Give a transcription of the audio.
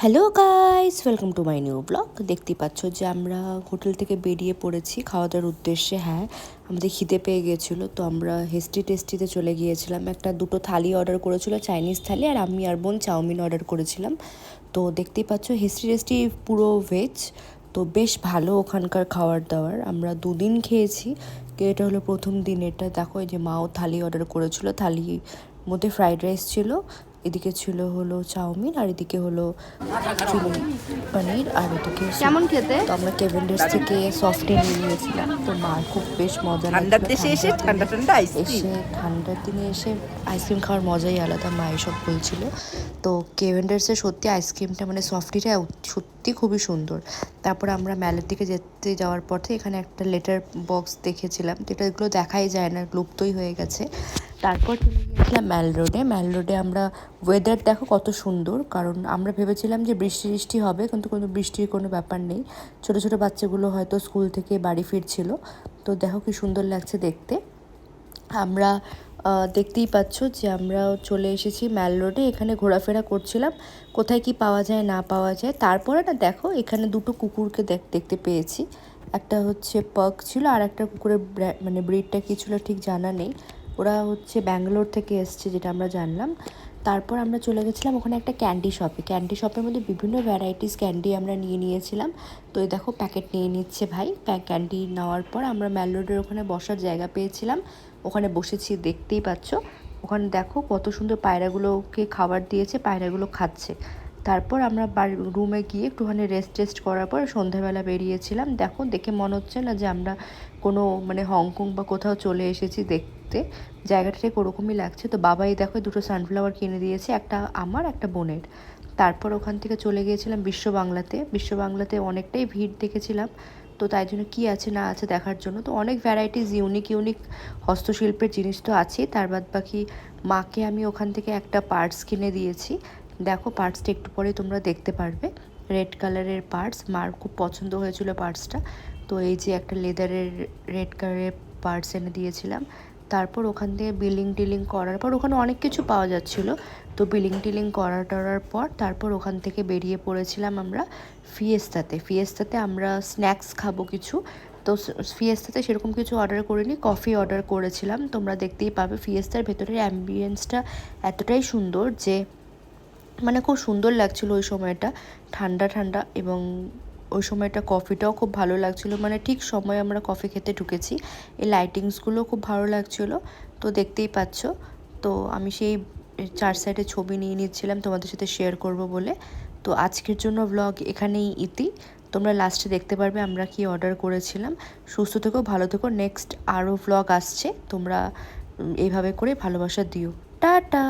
Hello guys, welcome to my new blog. দেখতেই পাচ্ছ যে আমরা হোটেল থেকে বেরিয়ে পড়েছি খাওয়া দাওয়ার উদ্দেশ্যে। হ্যাঁ, আমাদের খিদে পেয়ে গিয়েছিলো, তো আমরা হেস্টি টেস্টিতে চলে গিয়েছিলাম। দুটো থালি অর্ডার করেছিল, চাইনিজ থালি, আর আমি আর বোন চাউমিন অর্ডার করেছিলাম। তো দেখতেই পাচ্ছ হেস্টি টেস্টি পুরো ভেজ, তো বেশ ভালো ওখানকার খাবার দাবার। আমরা 2 দিন খেয়েছি, এটা হলো প্রথম দিন। এটা দেখো, এই যে মাও থালি অর্ডার করেছিল, থালির মধ্যে ফ্রাইড রাইস ছিল, এদিকে ছিল হলো চাউমিন, আর এদিকে হলো চিলি পনির, আর এদিকে কেমন খেতে? তো আমরা কেভেন্ডার্স থেকে সফট নিয়ে নিয়েছিলাম। তো মার খুব বেশ মজা ঠান্ডার লাগছিল। দেশে এসে ঠান্ডা ঠান্ডা আইসক্রিম। ঠান্ডার দিনে এসে আইসক্রিম খাওয়ার মজাই আলাদা, মা এসব বলছিল। তো কেভেন্ডার্সের সত্যি আইসক্রিমটা মানে সফটিটা সত্যি খুবই সুন্দর। তারপর আমরা ম্যালের দিকে যেতে যাওয়ার পথে এখানে একটা লেটার বক্স দেখেছিলাম, যেটা এগুলো দেখাই যায় না, লুপ্তই হয়ে গেছে। তারপর চলে গিয়েছিলাম ম্যাল রোডে। আমরা ওয়েদার দেখো কত সুন্দর, কারণ আমরা ভেবেছিলাম যে বৃষ্টি হবে, কিন্তু কোনো বৃষ্টির কোনো ব্যাপার নেই। ছোটো ছোটো বাচ্চাগুলো হয়তো স্কুল থেকে বাড়ি ফিরছিল। তো দেখো কি সুন্দর লাগছে দেখতে। আমরা দেখতেই পাচ্ছ যে আমরা চলে এসেছি ম্যাল রোডে। এখানে ঘোরাফেরা করছিলাম কোথায় কি পাওয়া যায় না পাওয়া যায়। তারপরে না দেখো, এখানে দুটো কুকুরকে দেখতে পেয়েছি। একটা হচ্ছে পাগ ছিল, আর একটা কুকুরের মানে ব্রিডটা কী ছিল ঠিক জানা নেই। ওরা হচ্ছে ব্যাঙ্গালোর থেকে এসছে, যেটা আমরা জানলাম। তারপর আমরা চলে গেছিলাম ওখানে একটা ক্যান্ডি শপের মধ্যে বিভিন্ন ভ্যারাইটিস ক্যান্ডি আমরা নিয়েছিলাম। তো এই দেখো প্যাকেট নিয়ে নিচ্ছে ভাই। ক্যান্ডি নেওয়ার পর আমরা ম্যাল রোডের ওখানে বসার জায়গা পেয়েছিলাম, ওখানে বসেছি, দেখতেই পাচ্ছ। ওখানে দেখো কত সুন্দর পায়রাগুলোকে খাবার দিয়েছে, পায়রাগুলো খাচ্ছে। তারপর আমরা রুমে গিয়ে একটুখানি রেস্ট করার পর সন্ধ্যাবেলা বেরিয়েছিলাম। দেখে মনে হচ্ছে না যে আমরা কোনো মানে হংকং বা কোথাও চলে এসেছি দেখতে। জায়গাটা ঠিক ওরকমই লাগছে। তো বাবাই দেখো দুটো সানফ্লাওয়ার কিনে দিয়েছে, একটা আমার, একটা বোনের। তারপর ওখান থেকে চলে গিয়েছিলাম বিশ্ব বাংলাতে অনেকটাই ভিড় দেখেছিলাম। তো তাই জন্য কী আছে না আছে দেখার জন্য তো অনেক ভ্যারাইটিস ইউনিক হস্তশিল্পের জিনিস তো আছেই। তার বাদ বাকি মাকে আমি ওখান থেকে একটা পার্টস কিনে দিয়েছি। দেখো পার্টসটা একটু পরে তোমরা দেখতে পারবে। রেড কালারের পার্টস, মার খুব পছন্দ হয়েছিল পার্টসটা। তো এই যে একটা লেদারের রেড কালারের পার্টস এনে দিয়েছিলাম। তারপর ওখান থেকে বিলিং করার পর ওখানে অনেক কিছু পাওয়া যাচ্ছিলো। তো বিলিং করার পর তারপর ওখান থেকে বেরিয়ে পড়েছিলাম আমরা ফিয়েস্তাতে আমরা স্ন্যাক্স খাবো কিছু। তো ফিয়েস্তাতে সেরকম কিছু অর্ডার করিনি, কফি অর্ডার করেছিলাম। তোমরা দেখতেই পাবে ফিয়েস্তার ভেতরের অ্যাম্বিয়েন্সটা এতটাই সুন্দর যে মানে খুব সুন্দর লাগছিল ওই সময়টা, ঠান্ডা এবং ওই সময়টা কফিটাও খুব ভালো লাগছিলো, মানে ঠিক সময় আমরা কফি খেতে ঢুকেছি। এই লাইটিংসগুলো খুব ভালো লাগছিলো। তো দেখতেই পাচ্ছ, তো আমি সেই 4 সাইডে ছবি নিয়ে নিচ্ছিলাম তোমাদের সাথে শেয়ার করব বলে। তো আজকের জন্য ব্লগ এখানেই ইতি। তোমরা লাস্টে দেখতে পারবে আমরা কি অর্ডার করেছিলাম। সুস্থ থেকো, ভালো থেকো, নেক্সট আরও ব্লগ আসছে। তোমরা এইভাবে করে ভালোবাসা দিও। টাটা।